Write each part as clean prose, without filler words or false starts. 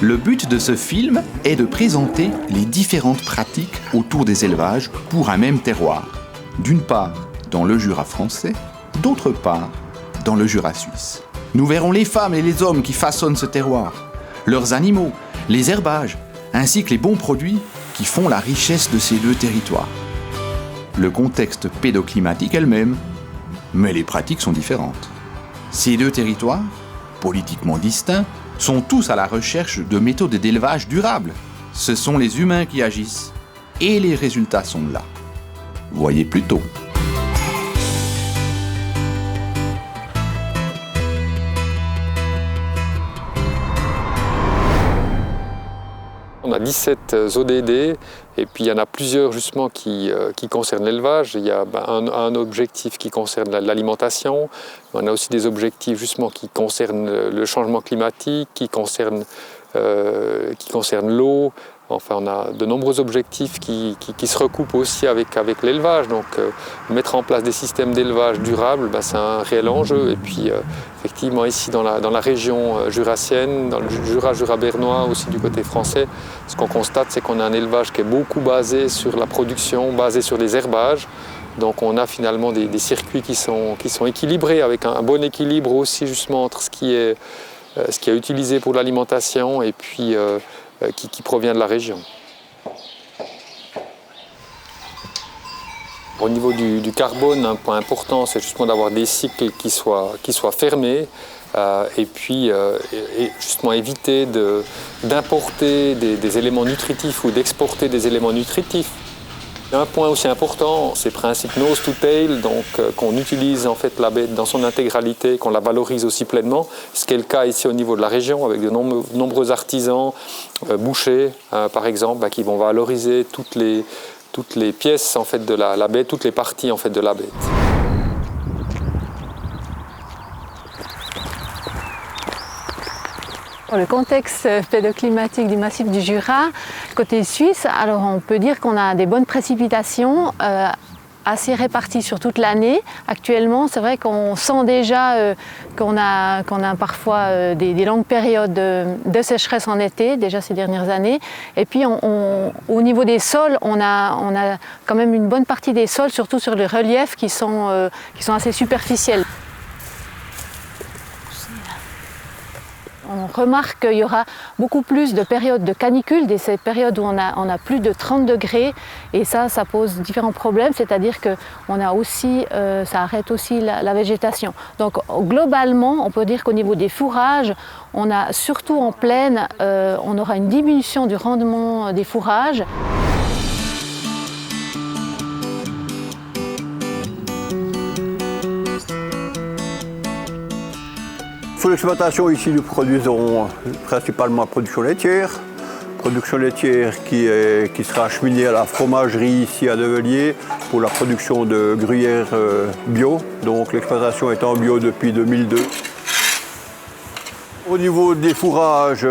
Le but de ce film est de présenter les différentes pratiques autour des élevages pour un même terroir. D'une part, dans le Jura français, d'autre part, dans le Jura suisse. Nous verrons les femmes et les hommes qui façonnent ce terroir, leurs animaux, les herbages, ainsi que les bons produits qui font la richesse de ces deux territoires. Le contexte pédoclimatique est le même, mais les pratiques sont différentes. Ces deux territoires, politiquement distincts, sont tous à la recherche de méthodes d'élevage durables. Ce sont les humains qui agissent, et les résultats sont là. Voyez plutôt. On a 17 ODD et puis il y en a plusieurs justement qui concernent l'élevage. Il y a un objectif qui concerne l'alimentation. On a aussi des objectifs justement qui concernent le changement climatique, qui concernent l'eau. Enfin, on a de nombreux objectifs qui se recoupent aussi avec l'élevage. Donc, mettre en place des systèmes d'élevage durables, c'est un réel enjeu. Et puis, effectivement, ici, dans la région jurassienne, dans le Jura bernois, aussi du côté français, ce qu'on constate, c'est qu'on a un élevage qui est beaucoup basé sur la production, basé sur les herbages. Donc, on a finalement des circuits qui sont équilibrés, avec un bon équilibre aussi, justement, entre ce qui est utilisé pour l'alimentation et puis qui provient de la région. Au niveau du carbone, un point important, c'est justement d'avoir des cycles qui soient fermés et puis justement éviter d'importer des éléments nutritifs ou d'exporter des éléments nutritifs. Un point aussi important, c'est le principe nose to tail, donc qu'on utilise en fait la bête dans son intégralité, qu'on la valorise aussi pleinement, ce qui est le cas ici au niveau de la région avec de nombreux artisans, bouchers par exemple, qui vont valoriser toutes les pièces en fait de la bête, toutes les parties en fait de la bête. Le contexte pédoclimatique du massif du Jura, côté suisse, alors on peut dire qu'on a des bonnes précipitations assez réparties sur toute l'année. Actuellement, c'est vrai qu'on sent déjà qu'on a parfois des longues périodes de sécheresse en été, déjà ces dernières années. Et puis au niveau des sols, on a quand même une bonne partie des sols, surtout sur les reliefs qui sont assez superficiels. On remarque qu'il y aura beaucoup plus de périodes de canicule, ces périodes où on a plus de 30 degrés, et ça pose différents problèmes, c'est-à-dire que ça arrête aussi la végétation. Donc globalement, on peut dire qu'au niveau des fourrages, on a surtout en plaine, on aura une diminution du rendement des fourrages. Sur l'exploitation, ici, nous produisons principalement la production laitière qui sera acheminée à la fromagerie ici à Develier pour la production de gruyère bio. Donc l'exploitation est en bio depuis 2002. Au niveau des fourrages,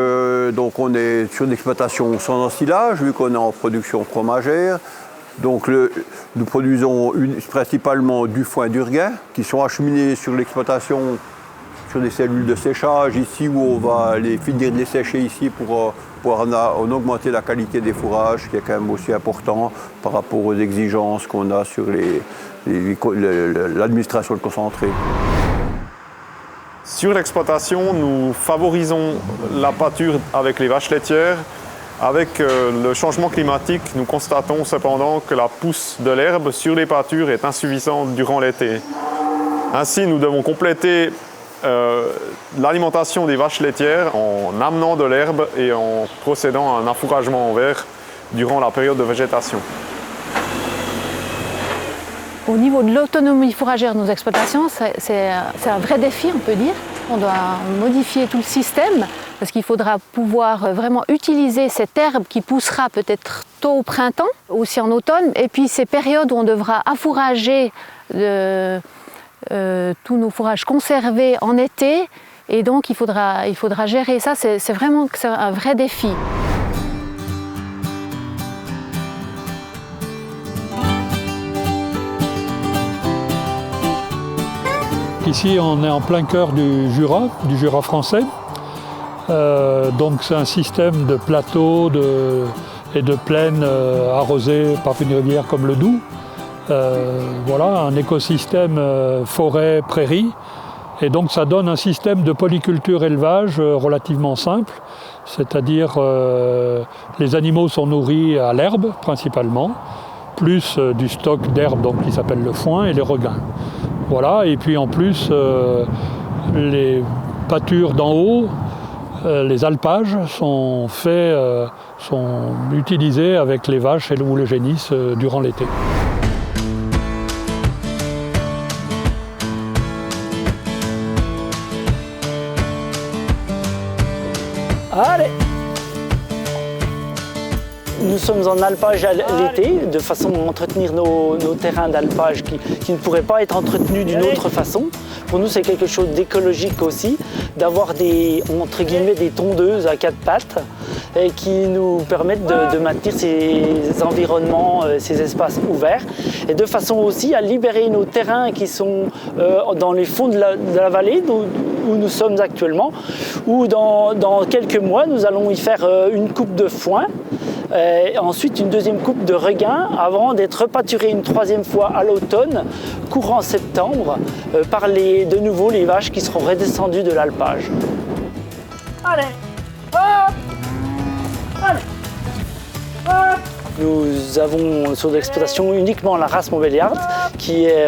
donc on est sur une exploitation sans ensilage, vu qu'on est en production fromagère. Donc nous produisons principalement du foin d'Urguin qui sont acheminés sur l'exploitation sur des cellules de séchage ici où on va les finir de les sécher ici pour en augmenter la qualité des fourrages, qui est quand même aussi important par rapport aux exigences qu'on a sur l'administration de concentré. Sur l'exploitation, nous favorisons la pâture avec les vaches laitières. Avec le changement climatique, nous constatons cependant que la pousse de l'herbe sur les pâtures est insuffisante durant l'été. Ainsi, nous devons compléter l'alimentation des vaches laitières en amenant de l'herbe et en procédant à un affouragement en verre durant la période de végétation. Au niveau de l'autonomie fourragère de nos exploitations, c'est un vrai défi, on peut dire. On doit modifier tout le système parce qu'il faudra pouvoir vraiment utiliser cette herbe qui poussera peut-être tôt au printemps, aussi en automne, et puis ces périodes où on devra affourager tous nos fourrages conservés en été, et donc il faudra gérer ça, c'est vraiment un vrai défi. Ici on est en plein cœur du Jura français. Donc c'est un système de plateaux et de plaines arrosées par une rivière comme le Doubs. Voilà, un écosystème forêt-prairie. Et donc ça donne un système de polyculture-élevage relativement simple, c'est-à-dire les animaux sont nourris à l'herbe principalement, plus du stock d'herbe donc, qui s'appelle le foin et les regains. Voilà, et puis en plus les pâtures d'en haut, les alpages sont utilisés avec les vaches ou les génisses durant l'été. Allez! Nous sommes en alpage à l'été, de façon à entretenir nos terrains d'alpage qui ne pourraient pas être entretenus d'une autre façon. Pour nous, c'est quelque chose d'écologique aussi, d'avoir entre guillemets, des tondeuses à 4 pattes et qui nous permettent de maintenir ces environnements, ces espaces ouverts et de façon aussi à libérer nos terrains qui sont dans les fonds de la vallée où nous sommes actuellement, où dans quelques mois, nous allons y faire une coupe de foin. Ensuite une deuxième coupe de regain avant d'être repâturé une troisième fois à l'automne, courant septembre, par de nouveau les vaches qui seront redescendues de l'alpage. Allez, hop, allez, hop. Nous avons sur l'exploitation uniquement la race Montbéliarde qui est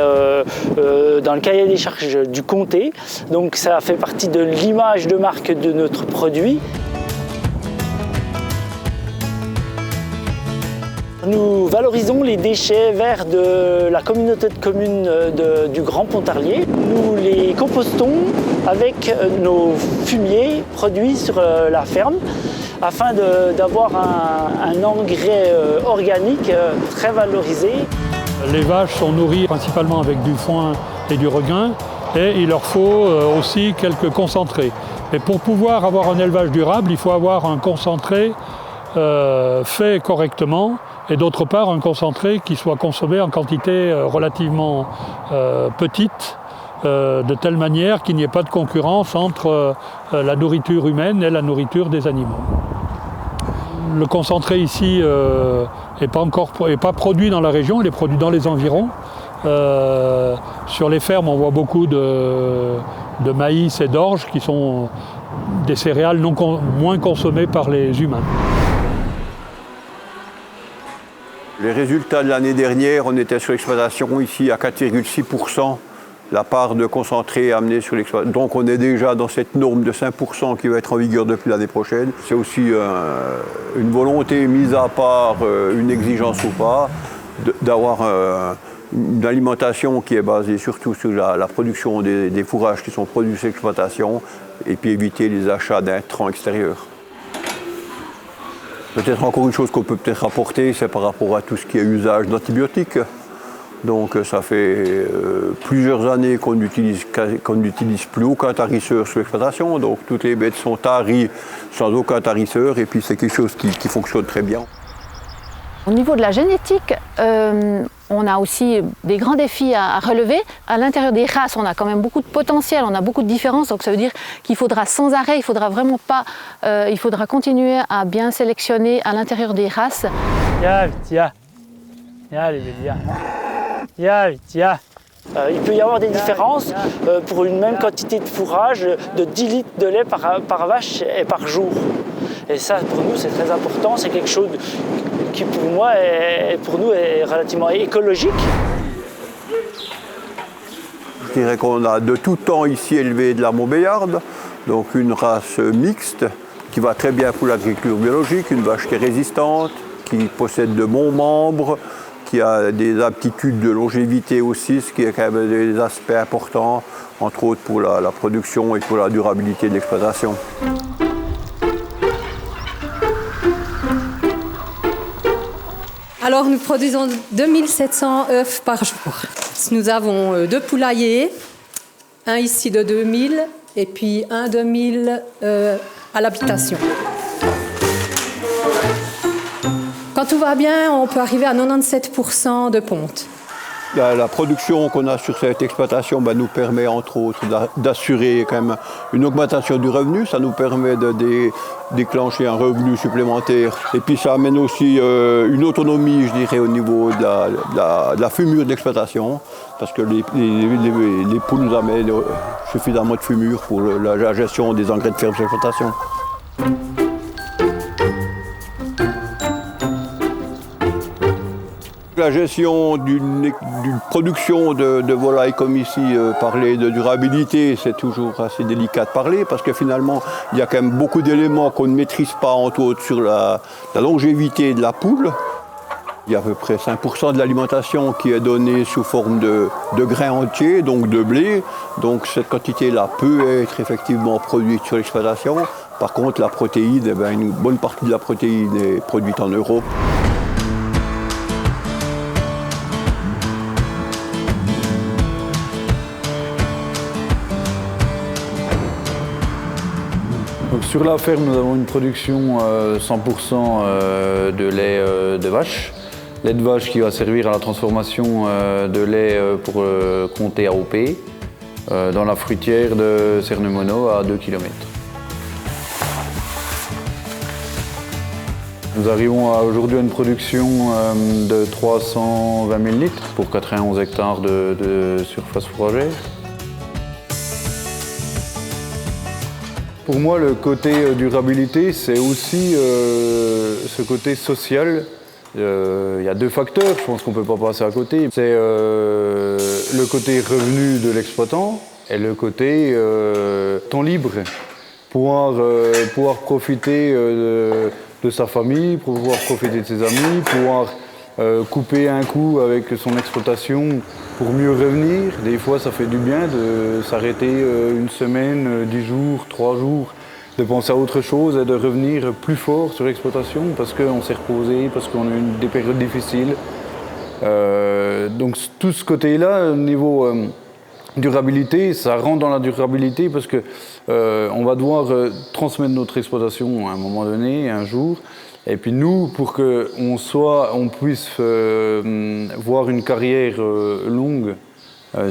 dans le cahier des charges du comté, donc ça fait partie de l'image de marque de notre produit. Nous valorisons les déchets verts de la communauté de communes du Grand Pontarlier. Nous les compostons avec nos fumiers produits sur la ferme afin d'avoir un engrais organique très valorisé. Les vaches sont nourries principalement avec du foin et du regain et il leur faut aussi quelques concentrés. Mais pour pouvoir avoir un élevage durable, il faut avoir un concentré fait correctement et d'autre part un concentré qui soit consommé en quantité relativement petite, de telle manière qu'il n'y ait pas de concurrence entre la nourriture humaine et la nourriture des animaux. Le concentré ici n'est pas produit dans la région, il est produit dans les environs. Sur les fermes, on voit beaucoup de maïs et d'orge qui sont des céréales moins consommées par les humains. Les résultats de l'année dernière, on était sur l'exploitation ici à 4,6%, la part de concentré amenée sur l'exploitation. Donc on est déjà dans cette norme de 5% qui va être en vigueur depuis l'année prochaine. C'est aussi une volonté mise à part, une exigence ou pas, d'avoir une alimentation qui est basée surtout sur la production des fourrages qui sont produits sur l'exploitation et puis éviter les achats d'intrants extérieurs. Peut-être encore une chose qu'on peut peut-être apporter, c'est par rapport à tout ce qui est usage d'antibiotiques. Donc ça fait plusieurs années qu'on n'utilise plus aucun tarisseur sur l'exploitation. Donc toutes les bêtes sont taries sans aucun tarisseur et puis c'est quelque chose qui fonctionne très bien. Au niveau de la génétique, on a aussi des grands défis à relever. À l'intérieur des races, on a quand même beaucoup de potentiel, on a beaucoup de différences, donc ça veut dire qu'il faudra sans arrêt, il faudra continuer à bien sélectionner à l'intérieur des races. Il peut y avoir des différences pour une même quantité de fourrage de 10 litres de lait par vache et par jour. Et ça, pour nous, c'est très important, c'est quelque chose qui, pour moi, pour nous, est relativement écologique. Je dirais qu'on a de tout temps ici élevé de la Montbéliarde, donc une race mixte qui va très bien pour l'agriculture biologique, une vache qui est résistante, qui possède de bons membres, qui a des aptitudes de longévité aussi, ce qui est quand même des aspects importants, entre autres pour la production et pour la durabilité de l'exploitation. Alors nous produisons 2700 œufs par jour. Nous avons 2 poulaillers, un ici de 2000 et puis un 2000 à l'habitation. Quand tout va bien, on peut arriver à 97% de ponte. La production qu'on a sur cette exploitation nous permet entre autres d'assurer quand même une augmentation du revenu. Ça nous permet de déclencher un revenu supplémentaire. Et puis ça amène aussi une autonomie, je dirais, au niveau de la fumure d'exploitation. Parce que les poules nous amènent suffisamment de fumure pour la gestion des engrais de ferme d'exploitation. La gestion d'une production de volailles comme ici, parler de durabilité, c'est toujours assez délicat de parler parce que finalement, il y a quand même beaucoup d'éléments qu'on ne maîtrise pas, entre autres sur la longévité de la poule. Il y a à peu près 5% de l'alimentation qui est donnée sous forme de grains entiers, donc de blé. Donc cette quantité-là peut être effectivement produite sur l'exploitation. Par contre, la protéine, une bonne partie de la protéine est produite en Europe. Donc sur la ferme, nous avons une production 100% de lait de vache. Lait de vache qui va servir à la transformation de lait pour compter AOP dans la fruitière de Cernemono à 2 km. Nous arrivons aujourd'hui à une production de 320 000 litres pour 91 hectares de surface fourragère. Pour moi, le côté durabilité, c'est aussi ce côté social. Il y a deux facteurs, je pense qu'on ne peut pas passer à côté. C'est le côté revenu de l'exploitant et le côté temps libre. Pouvoir profiter de sa famille, pouvoir profiter de ses amis, pouvoir couper un coup avec son exploitation pour mieux revenir. Des fois, ça fait du bien de s'arrêter une semaine, 10 jours, 3 jours, de penser à autre chose et de revenir plus fort sur l'exploitation parce qu'on s'est reposé, parce qu'on a eu des périodes difficiles. Donc tout ce côté-là, au niveau durabilité, ça rentre dans la durabilité parce que on va devoir transmettre notre exploitation à un moment donné, un jour. Et puis nous, pour qu'on puisse voir une carrière longue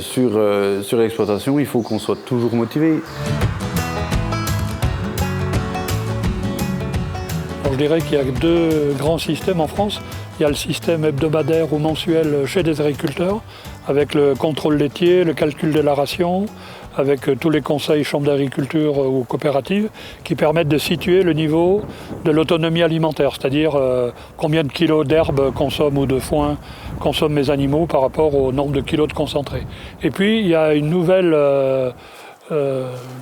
sur l'exploitation, il faut qu'on soit toujours motivé. Alors, je dirais qu'il y a deux grands systèmes en France. Il y a le système hebdomadaire ou mensuel chez des agriculteurs, avec le contrôle laitier, le calcul de la ration, avec tous les conseils chambres d'agriculture ou coopératives qui permettent de situer le niveau de l'autonomie alimentaire, c'est-à-dire combien de kilos d'herbe consomment ou de foin consomment mes animaux par rapport au nombre de kilos de concentré. Et puis il y a une nouvelle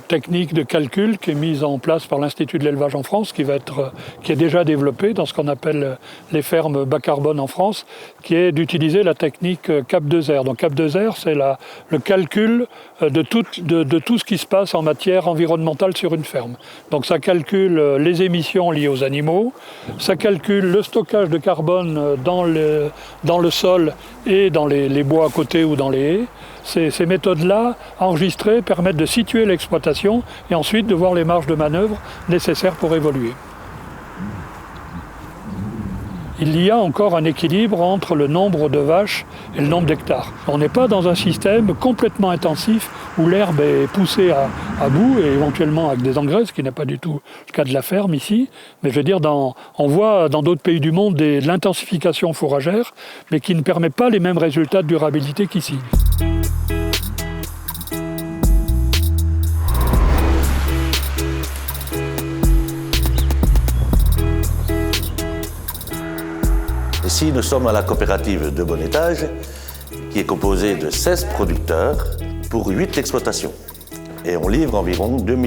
technique de calcul qui est mise en place par l'Institut de l'élevage en France, qui est déjà développée dans ce qu'on appelle les fermes bas carbone en France, qui est d'utiliser la technique CAP2R. Donc CAP2R, c'est le calcul de tout ce qui se passe en matière environnementale sur une ferme. Donc ça calcule les émissions liées aux animaux, ça calcule le stockage de carbone dans le sol et dans les bois à côté ou dans les haies. Ces méthodes-là, enregistrées, permettent de situer l'exploitation et ensuite de voir les marges de manœuvre nécessaires pour évoluer. Il y a encore un équilibre entre le nombre de vaches et le nombre d'hectares. On n'est pas dans un système complètement intensif où l'herbe est poussée à bout et éventuellement avec des engrais, ce qui n'est pas du tout le cas de la ferme ici. Mais je veux dire, on voit dans d'autres pays du monde de l'intensification fourragère, mais qui ne permet pas les mêmes résultats de durabilité qu'ici. Ici, nous sommes à la coopérative de Bonnetage, qui est composée de 16 producteurs pour 8 exploitations. Et on livre environ 2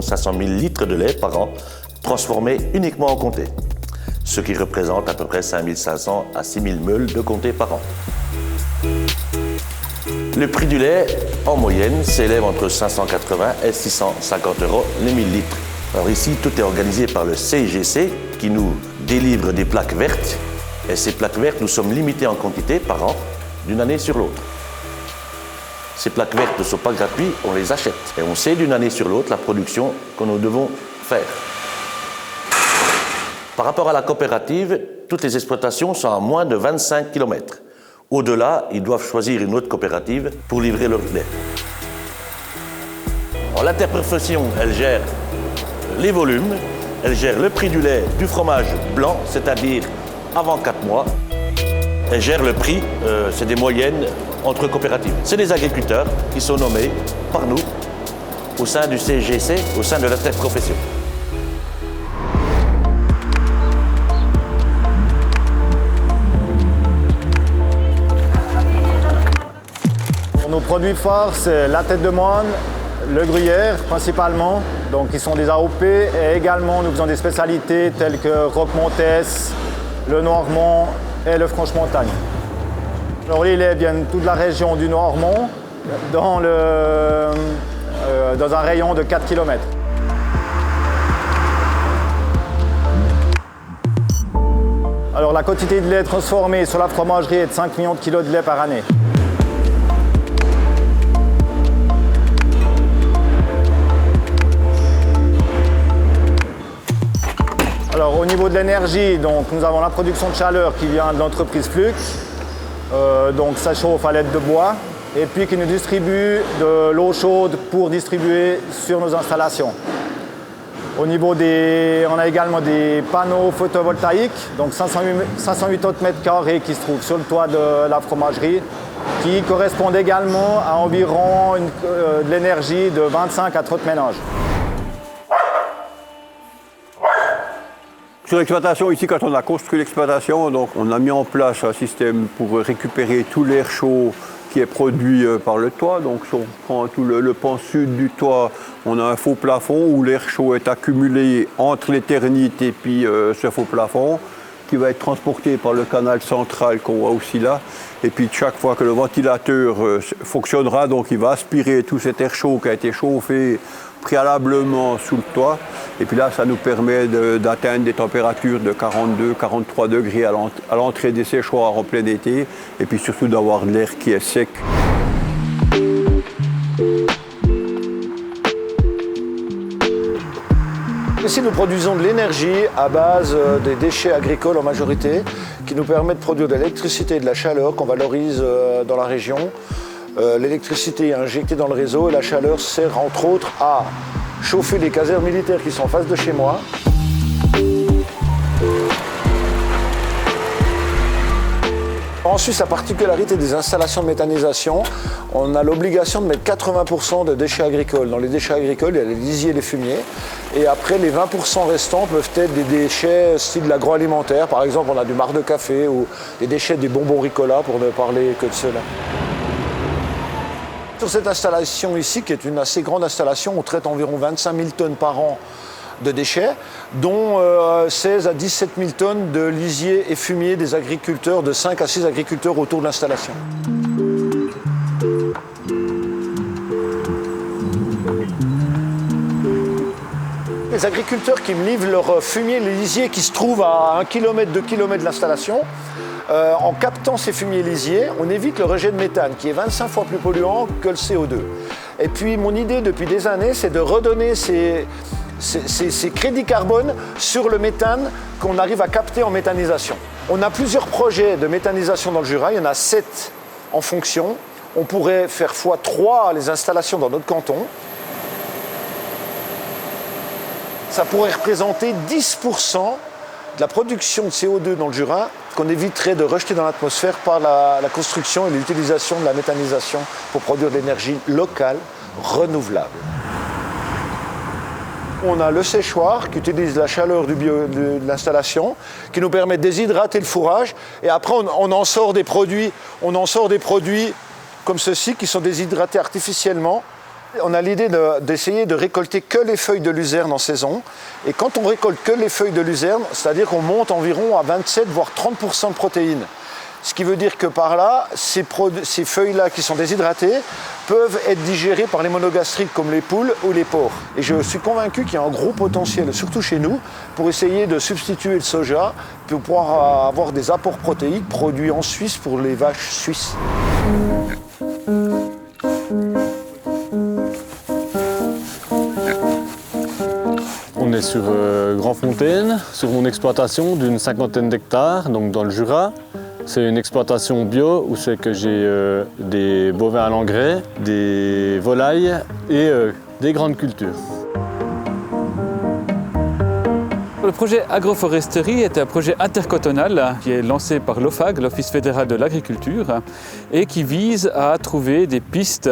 500 000 litres de lait par an, transformés uniquement en comté, ce qui représente à peu près 5 500 à 6 000 meules de comté par an. Le prix du lait, en moyenne, s'élève entre 580 et 650 € les 1000 litres. Alors ici, tout est organisé par le CIGC, qui nous délivre des plaques vertes. Et ces plaques vertes, nous sommes limités en quantité par an, d'une année sur l'autre. Ces plaques vertes ne sont pas gratuites, on les achète. Et on sait d'une année sur l'autre la production que nous devons faire. Par rapport à la coopérative, toutes les exploitations sont à moins de 25 km, Au-delà, ils doivent choisir une autre coopérative pour livrer leur lait. L'interprofession, elle gère les volumes, elle gère le prix du lait, du fromage blanc, c'est-à-dire avant 4 mois. Elle gère le prix, c'est des moyennes entre coopératives. C'est des agriculteurs qui sont nommés par nous au sein du CGC, au sein de l'interprofession. Nos produits phares, c'est la tête de moine, le gruyère principalement, donc qui sont des AOP, et également nous faisons des spécialités telles que Roquemontès, le Noirmont et le Franche-Montagne. Alors les laits viennent toute la région du Noirmont dans un rayon de 4 km. Alors la quantité de lait transformé sur la fromagerie est de 5 millions de kilos de lait par année. Alors au niveau de l'énergie, donc nous avons la production de chaleur qui vient de l'entreprise Flux, donc ça chauffe à l'aide de bois, et puis qui nous distribue de l'eau chaude pour distribuer sur nos installations. Au niveau on a également des panneaux photovoltaïques, donc 508 autres mètres carrés qui se trouvent sur le toit de la fromagerie, qui correspondent également à environ de l'énergie de 25 à 30 ménages. Sur l'exploitation, ici, quand on a construit l'exploitation, donc on a mis en place un système pour récupérer tout l'air chaud qui est produit par le toit. Donc si on prend tout le pan sud du toit, on a un faux plafond où l'air chaud est accumulé entre les ternites et puis ce faux plafond qui va être transporté par le canal central qu'on voit aussi là. Et puis chaque fois que le ventilateur fonctionnera, donc il va aspirer tout cet air chaud qui a été chauffé préalablement sous le toit. Et puis là, ça nous permet d'atteindre des températures de 42-43 degrés à l'entrée des séchoirs en plein été. Et puis surtout d'avoir de l'air qui est sec. Ici, nous produisons de l'énergie à base des déchets agricoles en majorité, qui nous permettent de produire de l'électricité et de la chaleur qu'on valorise dans la région. L'électricité est injectée dans le réseau et la chaleur sert entre autres à chauffer les casernes militaires qui sont en face de chez moi. Ensuite, la particularité des installations de méthanisation, on a l'obligation de mettre 80% de déchets agricoles. Dans les déchets agricoles, il y a les lisiers et les fumiers. Et après, les 20% restants peuvent être des déchets style l'agroalimentaire. Par exemple, on a du marc de café ou des déchets des bonbons Ricola, pour ne parler que de cela. Sur cette installation ici, qui est une assez grande installation, on traite environ 25 000 tonnes par an de déchets, dont 16 à 17 000 tonnes de lisiers et fumiers des agriculteurs, de 5 à 6 agriculteurs autour de l'installation. Les agriculteurs qui me livrent leur fumier, les lisiers qui se trouvent à 1 km, 2 km de l'installation, en captant ces fumiers lisiers, on évite le rejet de méthane qui est 25 fois plus polluant que le CO2. Et puis mon idée depuis des années, c'est de redonner ces crédits carbone sur le méthane qu'on arrive à capter en méthanisation. On a plusieurs projets de méthanisation dans le Jura, il y en a 7 en fonction. On pourrait faire x3 les installations dans notre canton. Ça pourrait représenter 10% de la production de CO2 dans le Jura qu'on éviterait de rejeter dans l'atmosphère par la construction et l'utilisation de la méthanisation pour produire de l'énergie locale, renouvelable. On a le séchoir qui utilise la chaleur de l'installation, qui nous permet de déshydrater le fourrage. Et après, on en sort des produits comme ceux-ci qui sont déshydratés artificiellement. On a l'idée d'essayer de récolter que les feuilles de luzerne en saison. Et quand on récolte que les feuilles de luzerne, c'est-à-dire qu'on monte environ à 27 voire 30% de protéines. Ce qui veut dire que par là, ces feuilles-là qui sont déshydratées peuvent être digérées par les monogastriques comme les poules ou les porcs. Et je suis convaincu qu'il y a un gros potentiel, surtout chez nous, pour essayer de substituer le soja, pour pouvoir avoir des apports protéiques produits en Suisse pour les vaches suisses. On est sur Grand Fontaine, sur mon exploitation d'une 50aine d'hectares, donc dans le Jura. C'est une exploitation bio où c'est que j'ai des bovins à l'engrais, des volailles et des grandes cultures. Le projet agroforesterie est un projet intercantonal qui est lancé par l'OFAG, l'Office fédéral de l'agriculture, et qui vise à trouver des pistes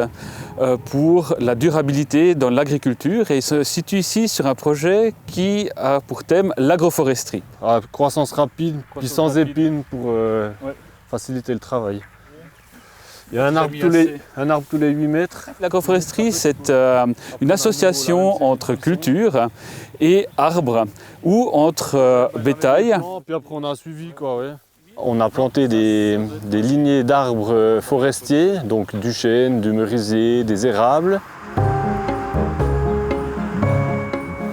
pour la durabilité dans l'agriculture. Et il se situe ici sur un projet qui a pour thème l'agroforesterie. Croissance rapide, puis sans épines pour faciliter le travail. Il y a un arbre tous les 8 mètres. L'agroforesterie, c'est une association entre culture et arbres ou entre bétail. Puis après, on a suivi quoi, ouais. On a planté des lignées d'arbres forestiers, donc du chêne, du merisier, des érables.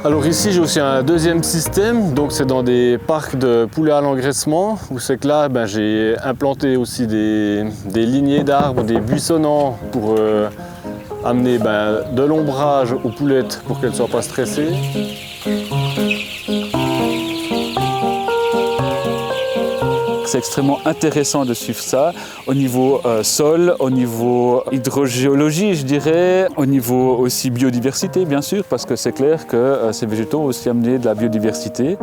Alors ici, j'ai aussi un deuxième système, donc c'est dans des parcs de poulets à l'engraissement, où c'est que là, j'ai implanté aussi des lignées d'arbres, des buissonnants pour amener de l'ombrage aux poulettes pour qu'elles ne soient pas stressées. C'est extrêmement intéressant de suivre ça au niveau sol, au niveau hydrogéologie, je dirais, au niveau aussi biodiversité, bien sûr, parce que c'est clair que ces végétaux ont aussi amené de la biodiversité.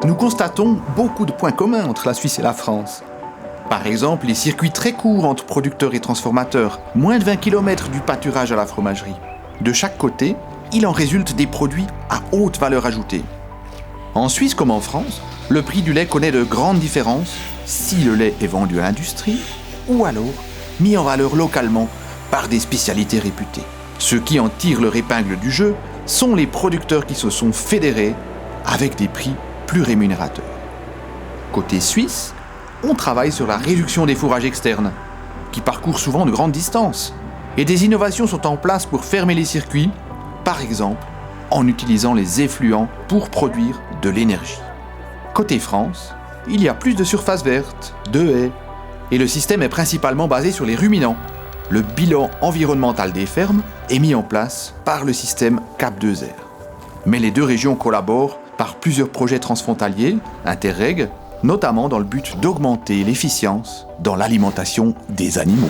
Nous constatons beaucoup de points communs entre la Suisse et la France. Par exemple, les circuits très courts entre producteurs et transformateurs, moins de 20 km du pâturage à la fromagerie. De chaque côté, il en résulte des produits à haute valeur ajoutée. En Suisse comme en France, le prix du lait connaît de grandes différences si le lait est vendu à l'industrie ou alors mis en valeur localement par des spécialités réputées. Ceux qui en tirent leur épingle du jeu sont les producteurs qui se sont fédérés avec des prix plus rémunérateurs. Côté suisse, on travaille sur la réduction des fourrages externes, qui parcourent souvent de grandes distances, et des innovations sont en place pour fermer les circuits, par exemple en utilisant les effluents pour produire de l'énergie. Côté France, il y a plus de surfaces vertes, de haies, et le système est principalement basé sur les ruminants. Le bilan environnemental des fermes est mis en place par le système CAP2R. Mais les deux régions collaborent par plusieurs projets transfrontaliers, Interreg, notamment dans le but d'augmenter l'efficience dans l'alimentation des animaux.